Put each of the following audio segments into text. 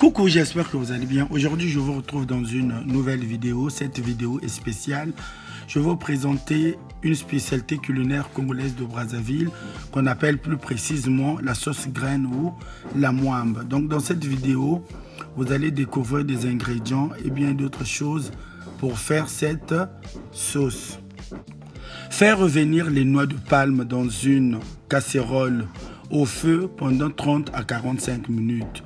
Coucou, j'espère que vous allez bien. Aujourd'hui, je vous retrouve dans une nouvelle vidéo. Cette vidéo est spéciale. Je vais vous présenter une spécialité culinaire congolaise de Brazzaville qu'on appelle plus précisément la sauce graine ou la mwamba. Donc, dans cette vidéo, vous allez découvrir des ingrédients et bien d'autres choses pour faire cette sauce. Faire revenir les noix de palme dans une casserole au feu pendant 30 à 45 minutes.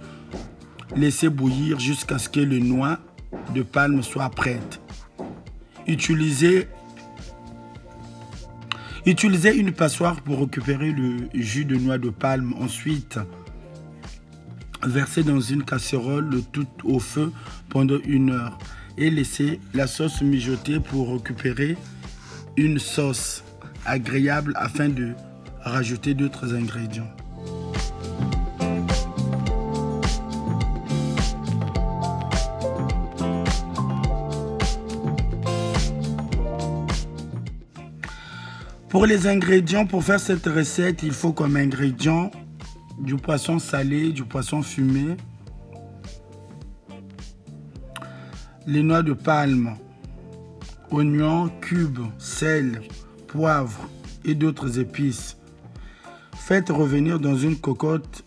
Laissez bouillir jusqu'à ce que les noix de palme soient prêtes. Utilisez une passoire pour récupérer le jus de noix de palme. Ensuite, versez dans une casserole le tout au feu pendant 1 heure et laissez la sauce mijoter pour récupérer une sauce agréable afin de rajouter d'autres ingrédients. Pour les ingrédients, pour faire cette recette, il faut comme ingrédient du poisson salé, du poisson fumé, les noix de palme, oignons, cubes, sel, poivre et d'autres épices. Faites revenir dans une cocotte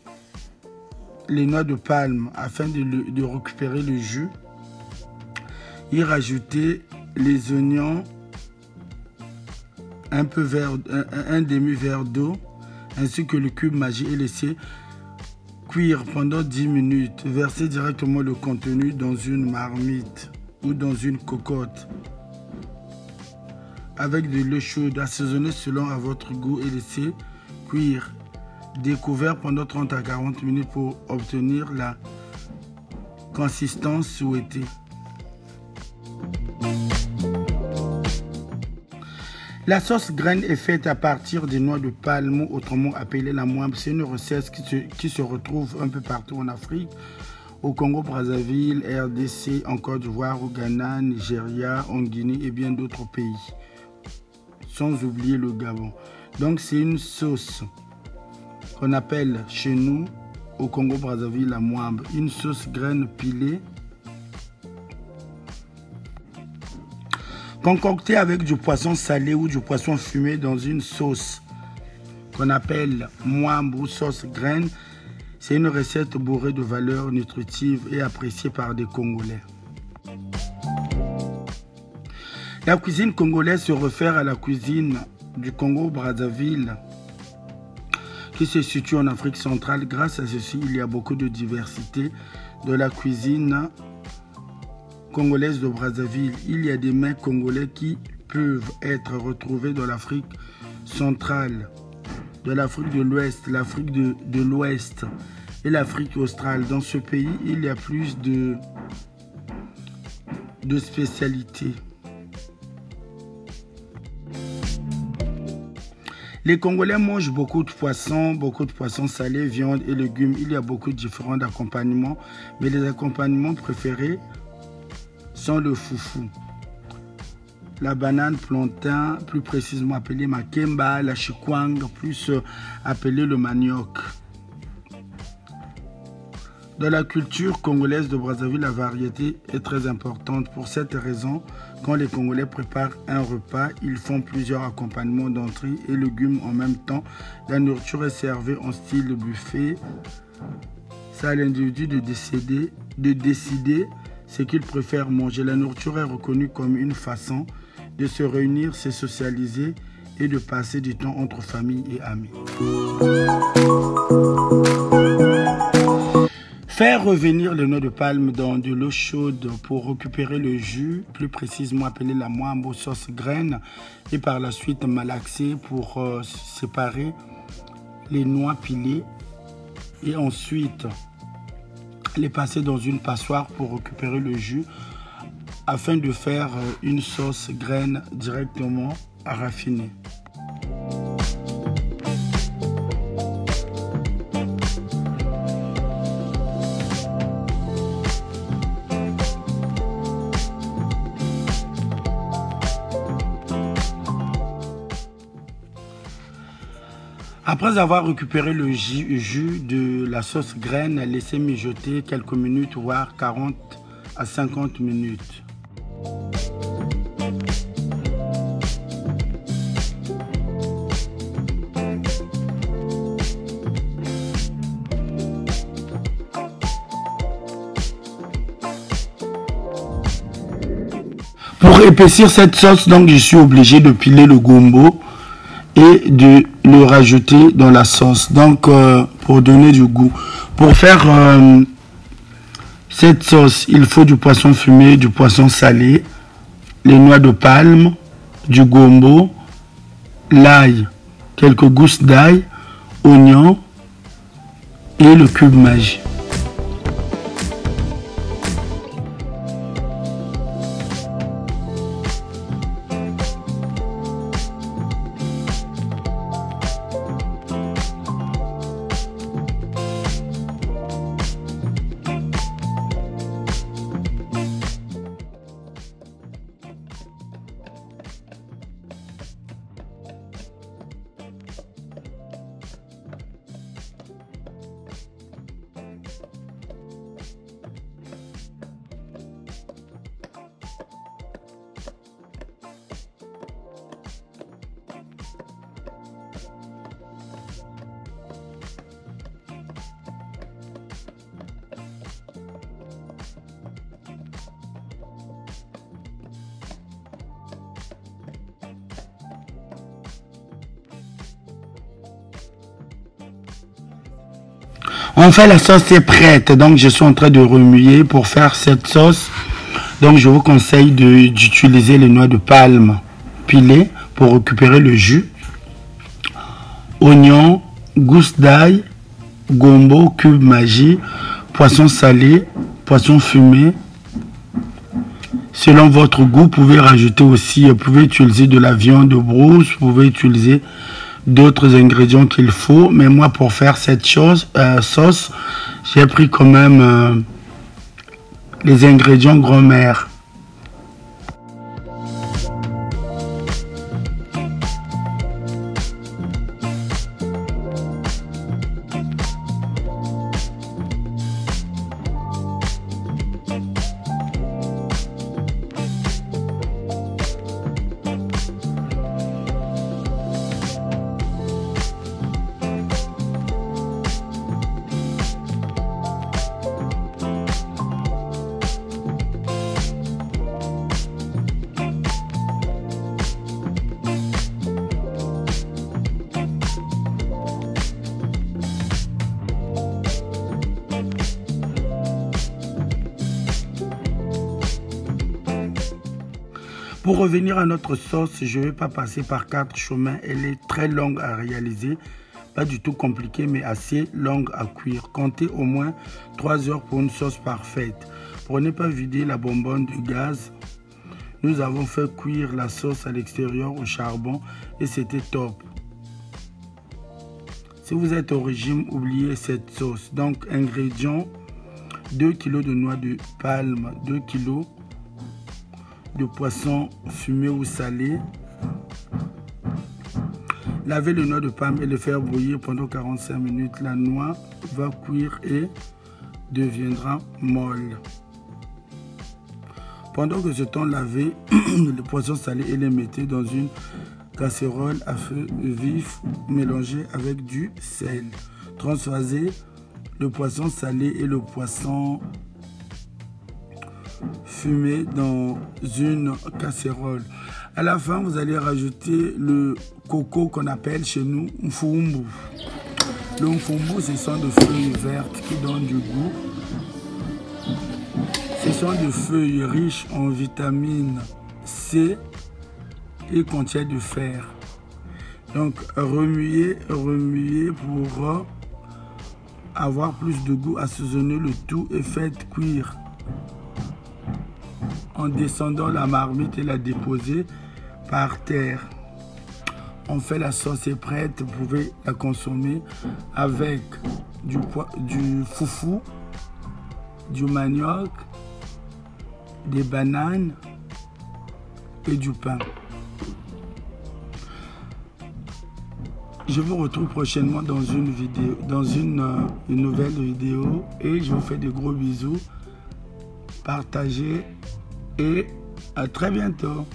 les noix de palme afin de récupérer le jus. Y rajoutez les oignons, un demi-verre d'eau ainsi que le cube Maggi et laissez cuire pendant 10 minutes. Versez directement le contenu dans une marmite ou dans une cocotte avec de l'eau chaude. Assaisonnez selon à votre goût et laissez cuire. Découvert pendant 30 à 40 minutes pour obtenir la consistance souhaitée. La sauce graine est faite à partir des noix de palme, autrement appelée la mwamba. C'est une recette qui se retrouve un peu partout en Afrique, au Congo-Brazzaville, RDC, en Côte d'Ivoire, au Ghana, Nigeria, en Guinée et bien d'autres pays, sans oublier le Gabon. Donc c'est une sauce qu'on appelle chez nous, au Congo-Brazzaville, la mwamba. Une sauce graine pilée, concocté avec du poisson salé ou du poisson fumé dans une sauce qu'on appelle mwamba ou sauce graine. C'est une recette bourrée de valeurs nutritives et appréciée par des Congolais. La cuisine congolaise se réfère à la cuisine du Congo-Brazzaville qui se situe en Afrique centrale. Grâce à ceci, il y a beaucoup de diversité de la cuisine congolaise de Brazzaville. Il y a des mets congolais qui peuvent être retrouvés dans l'Afrique centrale, de l'Afrique de l'Ouest, l'Afrique de l'Ouest et l'Afrique australe. Dans ce pays, il y a plus de spécialités. Les Congolais mangent beaucoup de poissons salés, viande et légumes. Il y a beaucoup de différents accompagnements, mais les accompagnements préférés sont le foufou, la banane plantain, plus précisément appelée makemba, la chikwang, plus appelé le manioc. Dans la culture congolaise de Brazzaville, la variété est très importante. Pour cette raison, quand les Congolais préparent un repas, ils font plusieurs accompagnements d'entrée et légumes en même temps. La nourriture est servie en style buffet. C'est à l'individu de décider ce qu'il préfère manger. La nourriture est reconnue comme une façon de se réunir, se socialiser et de passer du temps entre famille et amis. Faire revenir les noix de palme dans de l'eau chaude pour récupérer le jus, plus précisément appelé la mwamba ou sauce graine, et par la suite malaxer pour séparer les noix pilées et ensuite les passer dans une passoire pour récupérer le jus afin de faire une sauce graine directement raffinée. Après avoir récupéré le jus de la sauce graine, laissez mijoter quelques minutes, voire 40 à 50 minutes. Pour épaissir cette sauce, donc je suis obligé de piler le gombo et de le rajouter dans la sauce, donc pour donner du goût. Pour faire cette sauce, il faut du poisson fumé, du poisson salé, les noix de palme, du gombo, l'ail, quelques gousses d'ail, oignons et le cube Maggi. Enfin, la sauce est prête, donc je suis en train de remuer pour faire cette sauce. Donc je vous conseille d'utiliser les noix de palme pilées pour récupérer le jus, oignons, gousses d'ail, gombo, cube Maggi, poisson salé, poisson fumé. Selon votre goût, vous pouvez rajouter aussi, vous pouvez utiliser de la viande de brousse, vous pouvez utiliser d'autres ingrédients qu'il faut, mais moi pour faire cette sauce, j'ai pris quand même les ingrédients grand-mère. Pour revenir à notre sauce, je ne vais pas passer par 4 chemins. Elle est très longue à réaliser, pas du tout compliquée, mais assez longue à cuire. Comptez au moins 3 heures pour une sauce parfaite. Pour ne pas vider la bonbonne de gaz, nous avons fait cuire la sauce à l'extérieur au charbon et c'était top. Si vous êtes au régime, oubliez cette sauce. Donc, ingrédients, 2 kg de noix de palme, 2 kg de poisson fumé ou salé. Lavez le noix de palme et le faire bouillir pendant 45 minutes. La noix va cuire et deviendra molle. Pendant que ce temps, lavez le poisson salé et les mettez dans une casserole à feu vif mélangée avec du sel. Transvasez le poisson salé et le poisson fumé dans une casserole. À la fin, vous allez rajouter le coco qu'on appelle chez nous mfumbu. Le mfumbu, ce sont des feuilles vertes qui donnent du goût. Ce sont des feuilles riches en vitamine C et contiennent du fer. Donc, remuez pour avoir plus de goût. Assaisonnez le tout et faites cuire. En descendant la marmite et la déposer par terre. On fait la sauce est prête, vous pouvez la consommer avec du foufou, du manioc, des bananes et du pain. je vous retrouve prochainement dans une vidéo, dans une nouvelle vidéo, et je vous fais de gros bisous. Partagez et à très bientôt.